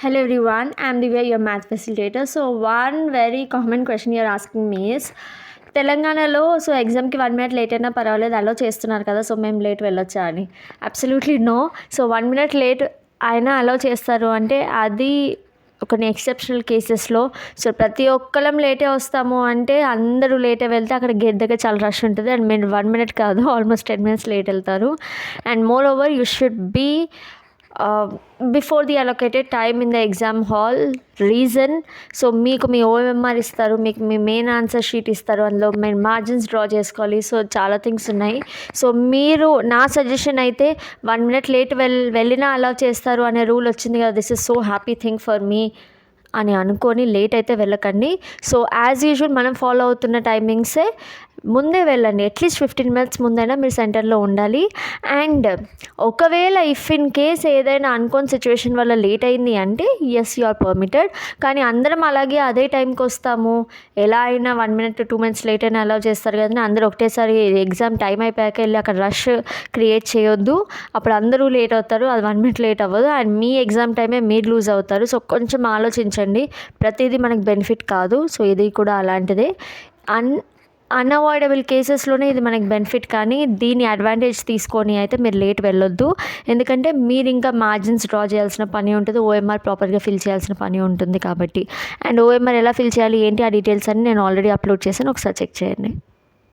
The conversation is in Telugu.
Hello everyone, I'm Divya, your math facilitator. So one very common question you're asking me is తెలంగాణలో ఎగ్జామ్కి 1 మినిట్ లేట్ అయినా పర్వాలేదు అలో చేస్తున్నారు కదా, సో మేము లేట్ వెళ్ళొచ్చా అని. Absolutely no. 1 మినిట్ లేట్ అయినా అలో చేస్తారు అంటే అది కొన్ని ఎక్సెప్షనల్ కేసెస్లో. ప్రతి ఒక్కరం లేటే వస్తాము అంటే అందరూ లేటే వెళ్తే అక్కడ గేట్ దగ్గర చాలా రష్ ఉంటుంది అండ్ మేము 1 మినిట్ కాదు ఆల్మోస్ట్ 10 మినిట్స్ లేట్ వెళ్తారు. And moreover you should be before the allocated time in the exam hall. Reason, మీకు మీ ఓఎంఆర్ ఇస్తారు, మీకు మీ మెయిన్ ఆన్సర్ షీట్ ఇస్తారు, అందులో మీరు మార్జిన్స్ డ్రా చేసుకోవాలి. చాలా థింగ్స్ ఉన్నాయి. మీరు నా సజెషన్ అయితే 1 మినిట్ లేట్ వెళ్ళినా అలా చేస్తారు అనే రూల్ వచ్చింది కదా, this is so happy thing for me అని అనుకొని లేట్ అయితే వెళ్ళకండి. యాజ్ యూజువల్ మనం ఫాలో అవుతున్న టైమింగ్సే ముందే వెళ్ళండి. అట్లీస్ట్ 15 మినిట్స్ ముందైనా మీరు సెంటర్లో ఉండాలి. అండ్ ఒకవేళ ఇఫ్ ఇన్ కేస్ ఏదైనా అనుకోని సిచ్యువేషన్ వల్ల లేట్ అయింది అంటే ఎస్ యు ఆర్ పర్మిటెడ్. కానీ అందరం అలాగే అదే టైంకి వస్తాము, ఎలా అయినా 1 మినిట్ 2 మినిట్స్ లేట్ అయినా అలౌ చేస్తారు కదా, అందరూ ఒకటేసారి ఎగ్జామ్ టైం అయిపోయాక వెళ్ళి అక్కడ రష్ క్రియేట్ చేయొద్దు. అప్పుడు అందరూ లేట్ అవుతారు, అది 1 మినిట్ లేట్ అవ్వదు అండ్ మీ ఎగ్జామ్ టైమే మీరు లూజ్ అవుతారు. కొంచెం ఆలోచించండి, ప్రతిదీ మనకు బెనిఫిట్ కాదు. ఇది కూడా అలాంటిదే. అన్అవాయిడబుల్ కేసెస్లోనే ఇది మనకి బెనిఫిట్, కానీ దీని అడ్వాంటేజ్ తీసుకొని అయితే మీరు లేట్ వెళ్ళొద్దు. ఎందుకంటే మీరు ఇంకా మార్జిన్స్ డ్రా చేయాల్సిన పని ఉంటుంది, ఓఎంఆర్ ప్రాపర్గా ఫిల్ చేయాల్సిన పని ఉంటుంది కాబట్టి. అండ్ ఓఎంఆర్ ఎలా ఫిల్ చేయాలి ఏంటి ఆ డీటెయిల్స్ అన్ని నేను ఆల్రెడీ అప్లోడ్ చేశాను, ఒకసారి చెక్ చేయండి.